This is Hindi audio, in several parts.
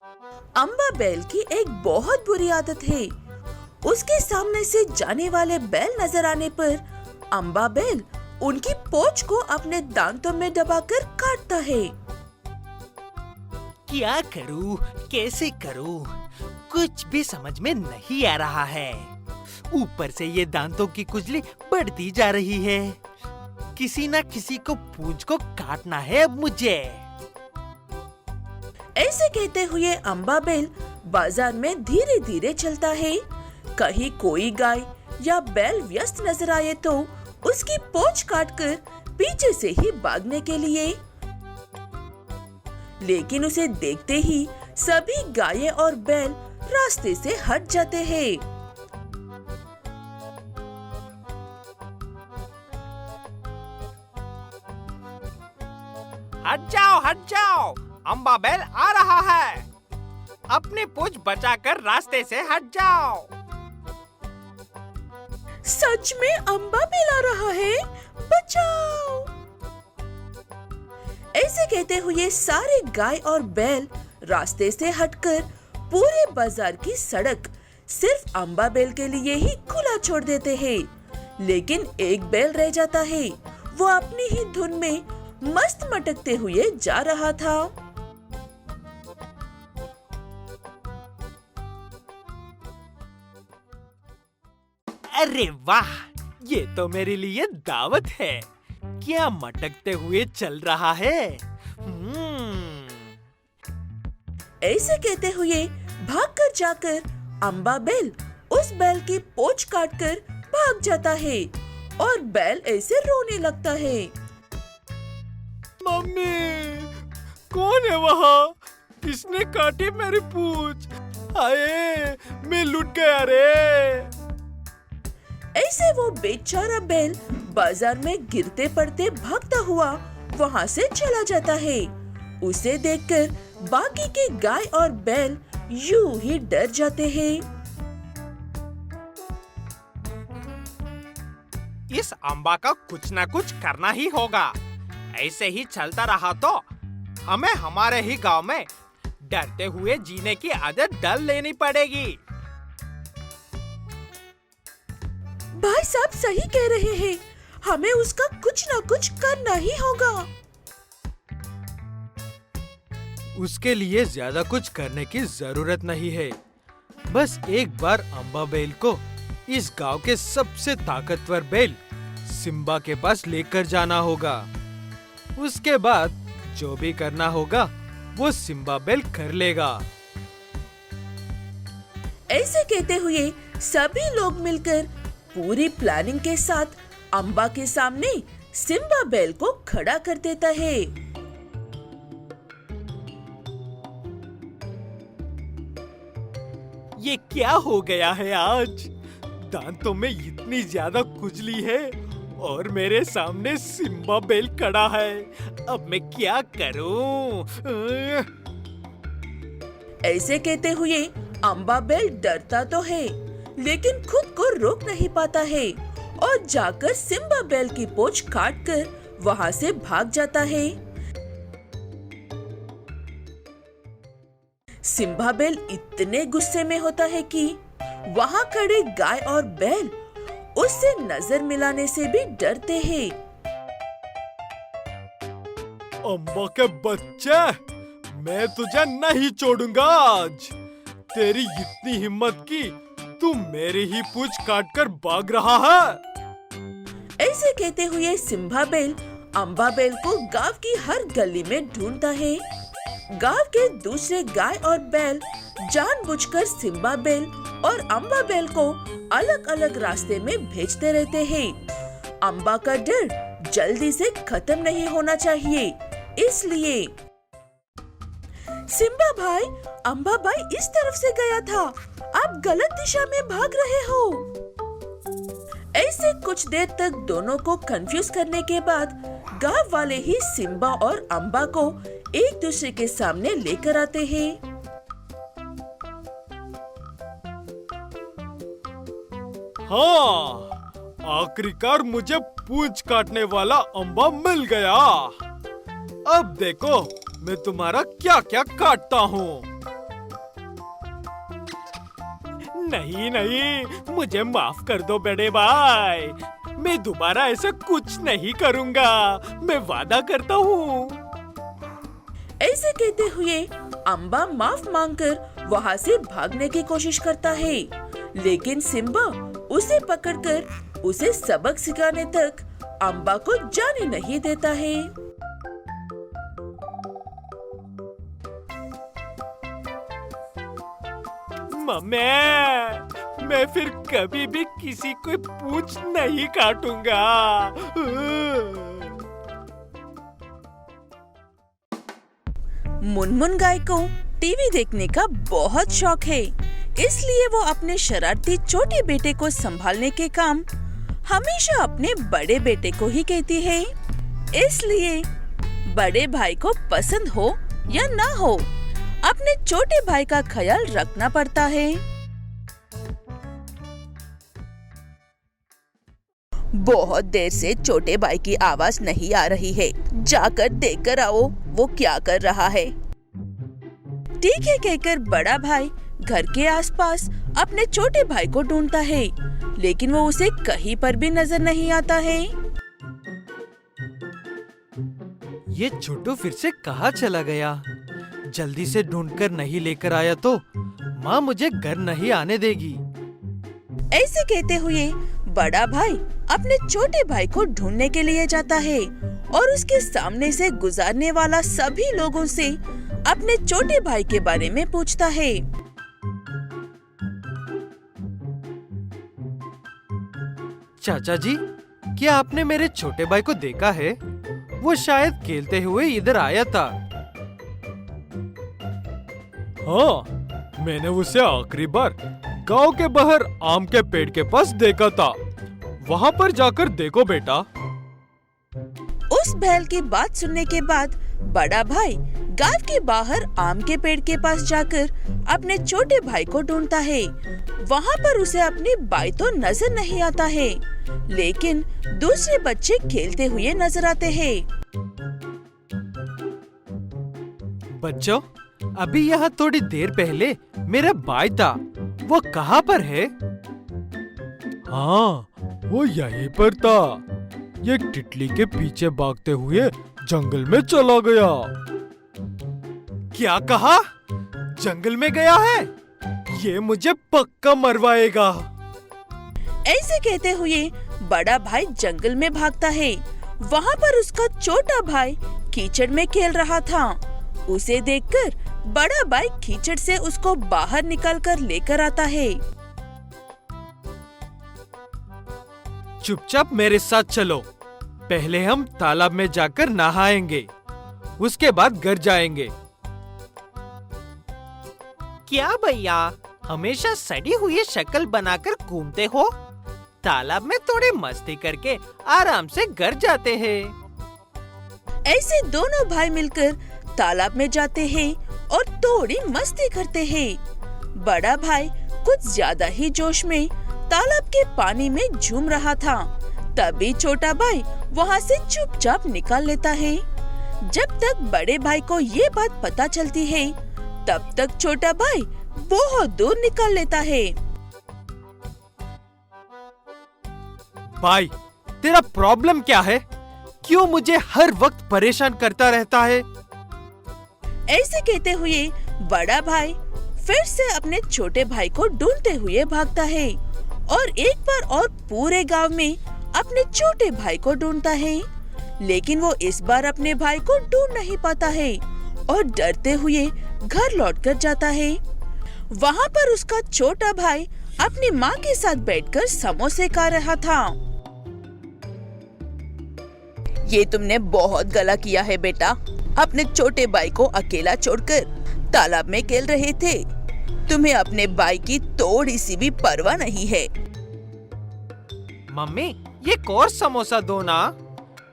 अम्बा बैल की एक बहुत बुरी आदत है। उसके सामने से जाने वाले बैल नजर आने पर अम्बा बैल उनकी पूंछ को अपने दांतों में दबाकर काटता है। क्या करूं, कैसे करूं, कुछ भी समझ में नहीं आ रहा है। ऊपर से ये दांतों की खुजली बढ़ती जा रही है। किसी ना किसी को पूंछ को काटना है अब मुझे। ऐसे कहते हुए अम्बा बैल बाजार में धीरे धीरे चलता है। कहीं कोई गाय या बैल व्यस्त नजर आए तो उसकी पूंछ काटकर पीछे से ही भागने के लिए। लेकिन उसे देखते ही सभी गायें और बैल रास्ते से हट जाते हैं। हट जाओ, अम्बा बैल आ रहा है। अपनी पूंछ बचाकर रास्ते से हट जाओ। सच में अम्बा बैल आ रहा है, बचाओ। ऐसे कहते हुए सारे गाय और बैल रास्ते से हटकर पूरे बाजार की सड़क सिर्फ अम्बा बैल के लिए ही खुला छोड़ देते हैं। लेकिन एक बैल रह जाता है। वो अपनी ही धुन में मस्त मटकते हुए जा रहा था। अरे वाह, ये तो मेरे लिए दावत है। क्या मटकते हुए चल रहा है। ऐसे कहते हुए भागकर जाकर अम्बा बैल उस बैल की पूंछ काटकर भाग जाता है और बैल ऐसे रोने लगता है। मम्मी, कौन है वहाँ? किसने काटी मेरी पूंछ? हाय, मैं लुट गया रे। ऐसे वो बेचारा बैल बाजार में गिरते पड़ते भागता हुआ वहाँ से चला जाता है। उसे देखकर बाकी के गाय और बैल यूं ही डर जाते हैं। इस अम्बा का कुछ ना कुछ करना ही होगा। ऐसे ही चलता रहा तो हमें हमारे ही गांव में डरते हुए जीने की आदत डाल लेनी पड़ेगी। भाई साहब सही कह रहे हैं, हमें उसका कुछ ना कुछ करना ही होगा। उसके लिए ज्यादा कुछ करने की जरूरत नहीं है। बस एक बार अम्बा बैल को इस गांव के सबसे ताकतवर बैल सिम्बा के पास लेकर जाना होगा। उसके बाद जो भी करना होगा वो सिम्बा बैल कर लेगा। ऐसे कहते हुए सभी लोग मिलकर पूरी प्लानिंग के साथ अम्बा के सामने सिम्बा बैल को खड़ा कर देता है। ये क्या हो गया है आज? दांतों में इतनी ज्यादा खुजली है और मेरे सामने सिम्बा बैल खड़ा है। अब मैं क्या करूं? ऐसे कहते हुए अम्बा बैल डरता तो है लेकिन खुद को रोक नहीं पाता है और जाकर सिम्बा बैल की पूंछ काटकर वहाँ से भाग जाता है। सिम्बा बैल इतने गुस्से में होता है कि वहाँ खड़े गाय और बैल उससे नजर मिलाने से भी डरते हैं। अम्बा के बच्चे, मैं तुझे नहीं छोड़ूंगा आज। तेरी इतनी हिम्मत की तू मेरी ही पूंछ काटकर भाग रहा है। ऐसे कहते हुए सिम्बा बैल अम्बा बैल को गांव की हर गली में ढूंढता है। गांव के दूसरे गाय और बैल जानबूझकर सिम्बा बैल और अम्बा बैल को अलग अलग रास्ते में भेजते रहते हैं। अम्बा का डर जल्दी से खत्म नहीं होना चाहिए, इसलिए सिम्बा भाई, अम्बा भाई इस तरफ से गया था, आप गलत दिशा में भाग रहे हो। ऐसे कुछ देर तक दोनों को कंफ्यूज करने के बाद गांव वाले ही सिम्बा और अम्बा को एक दूसरे के सामने लेकर आते हैं। हाँ, आखिरकार मुझे पूंछ काटने वाला अम्बा मिल गया। अब देखो मैं तुम्हारा क्या क्या काटता हूँ। नहीं नहीं, मुझे माफ कर दो बड़े भाई। मैं दोबारा ऐसा कुछ नहीं करूँगा, मैं वादा करता हूँ। ऐसे कहते हुए अम्बा माफ मांगकर वहाँ से भागने की कोशिश करता है, लेकिन सिम्बा उसे पकड़कर उसे सबक सिखाने तक अम्बा को जाने नहीं देता है। मम्मी, मैं फिर कभी भी किसी को पूंछ नहीं काटूंगा। मुनमुन गाय को टीवी देखने का बहुत शौक है, इसलिए वो अपने शरारती छोटे बेटे को संभालने के काम हमेशा अपने बड़े बेटे को ही कहती है। इसलिए बड़े भाई को पसंद हो या ना हो, अपने छोटे भाई का ख्याल रखना पड़ता है। बहुत देर से छोटे भाई की आवाज नहीं आ रही है, जाकर देखकर आओ वो क्या कर रहा है। ठीक है कहकर बड़ा भाई घर के आसपास अपने छोटे भाई को ढूंढता है, लेकिन वो उसे कहीं पर भी नजर नहीं आता है। ये छोटू फिर से कहाँ चला गया? जल्दी से ढूंढकर नहीं लेकर आया तो माँ मुझे घर नहीं आने देगी। ऐसे कहते हुए बड़ा भाई अपने छोटे भाई को ढूंढने के लिए जाता है और उसके सामने से गुजरने वाला सभी लोगों से अपने छोटे भाई के बारे में पूछता है। चाचा जी, क्या आपने मेरे छोटे भाई को देखा है? वो शायद खेलते हुए इधर आया था। हाँ, मैंने उसे आखिरी बार गांव के बाहर आम के पेड़ के पास देखा था। वहाँ पर जाकर देखो बेटा। उस बैल की बात सुनने के बाद बड़ा भाई गांव के बाहर आम के पेड़ के पास जाकर अपने छोटे भाई को ढूंढता है। वहाँ पर उसे अपनी बाई तो नजर नहीं आता है, लेकिन दूसरे बच्चे खेलते हुए नजर आते हैं। बच्चों, अभी यहाँ थोड़ी देर पहले मेरा भाई था, वो कहाँ पर है? हाँ, वो यहीं पर था। ये तितली के पीछे भागते हुए जंगल में चला गया। क्या कहा? जंगल में गया है? ये मुझे पक्का मरवाएगा। ऐसे कहते हुए बड़ा भाई जंगल में भागता है। वहाँ पर उसका छोटा भाई कीचड़ में खेल रहा था। उसे देखकर बड़ा भाई कीचड़ से उसको बाहर निकालकर लेकर आता है। चुपचाप मेरे साथ चलो। पहले हम तालाब में जाकर नहाएंगे, उसके बाद घर जाएंगे। क्या भैया, हमेशा सड़ी हुई शक्ल बनाकर घूमते हो? तालाब में थोड़ी मस्ती करके आराम से घर जाते हैं। ऐसे दोनों भाई मिलकर तालाब में जाते हैं और थोड़ी मस्ती करते हैं। बड़ा भाई कुछ ज्यादा ही जोश में तालाब के पानी में झूम रहा था। तभी छोटा भाई वहाँ से चुपचाप निकाल लेता है। जब तक बड़े भाई को ये बात पता चलती है, तब तक छोटा भाई बहुत दूर निकाल लेता है। भाई, तेरा प्रॉब्लम क्या है? क्यों मुझे हर वक्त परेशान करता रहता है? ऐसे कहते हुए बड़ा भाई फिर से अपने छोटे भाई को ढूंढते हुए भागता है और एक बार और पूरे गांव में अपने छोटे भाई को ढूंढता है, लेकिन वो इस बार अपने भाई को ढूंढ नहीं पाता है और डरते हुए घर लौटकर जाता है। वहाँ पर उसका छोटा भाई अपनी माँ के साथ बैठकर समोसे खा रहा था। ये तुमने बहुत गलत किया है बेटा। अपने छोटे भाई को अकेला छोड़कर तालाब में खेल रहे थे। तुम्हें अपने भाई की थोड़ी सी भी परवाह नहीं है। मम्मी, ये और समोसा दो ना।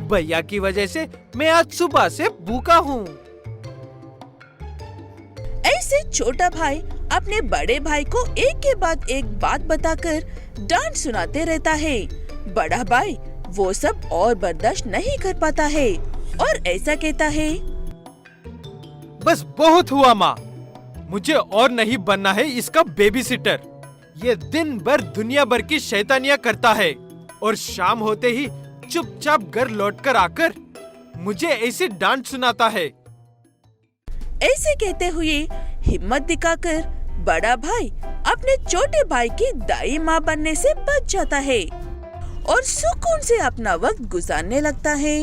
भैया की वजह से मैं आज सुबह से भूखा हूँ। ऐसे छोटा भाई अपने बड़े भाई को एक के बाद एक बात बताकर डांट सुनाते रहता है। बड़ा भाई वो सब और बर्दाश्त नहीं कर पाता है और ऐसा कहता है, बस बहुत हुआ माँ, मुझे और नहीं बनना है इसका बेबी सिटर। ये दिन भर दुनिया भर की शैतानियाँ करता है और शाम होते ही चुपचाप घर लौटकर आकर मुझे ऐसी डांट सुनाता है। ऐसे कहते हुए हिम्मत दिखाकर बड़ा भाई अपने छोटे भाई की दाई माँ बनने से बच जाता है और सुकून से अपना वक्त गुजारने लगता है।